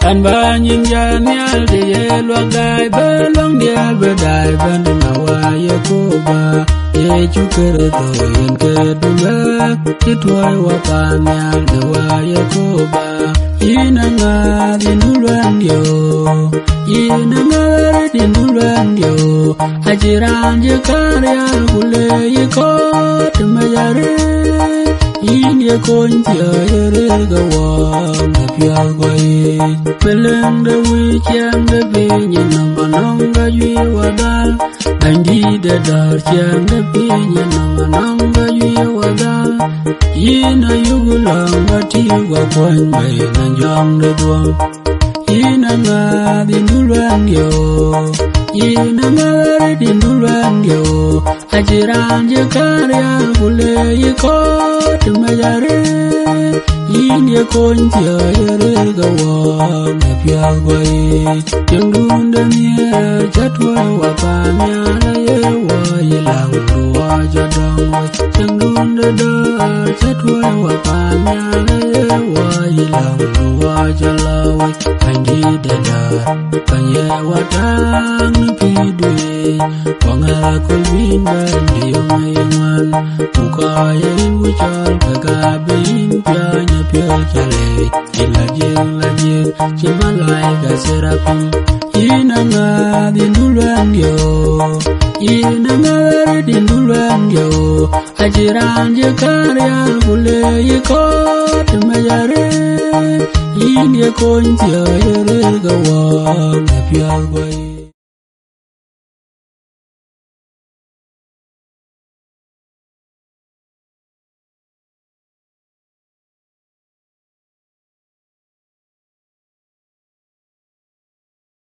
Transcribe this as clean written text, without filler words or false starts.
An ba nhìn ra nial de ye luang dai be luang dia be dai ben na wa ye ko ba ye chu ke to yen ke du la ti twai wa pa nial de wa ye ko ba ina nga di nu luang yo ina nga di nu luang yo ajiran je karya kule ye ko te ma yare yin ye kon tia ye re ga wa me pya go ye peleng de wi chang de be ni na manong ga yu wa dal andi de dar chang de be ni na manong ga yu wa dal yin ayu la ma ti wa kwan mai na jong de duang yin nga di nu luang yo yin nga di nu luang yo ajiran je karya kule ye ko ma yare yin ye kon tia ye re ga wa me pya go ye jeng dun de ni cha thwa wa pa nya la ye wa ye la lu wa ja dang wa jeng dun de da cha thwa wa pa nya la ye wa ye la lu wa ja la wa kan di de da kan ye wa dang pi du ye wa nga ko bin ban di mai man ku ka ye wu cha ga bin pya nya pya cha le la jeng chi ma lai ga serapim ina nga di nu luang yo ina nga di nu luang yo ajiran je karya kule ye ko te ma yare yin ye kon tia ye re ga wa me pya go ye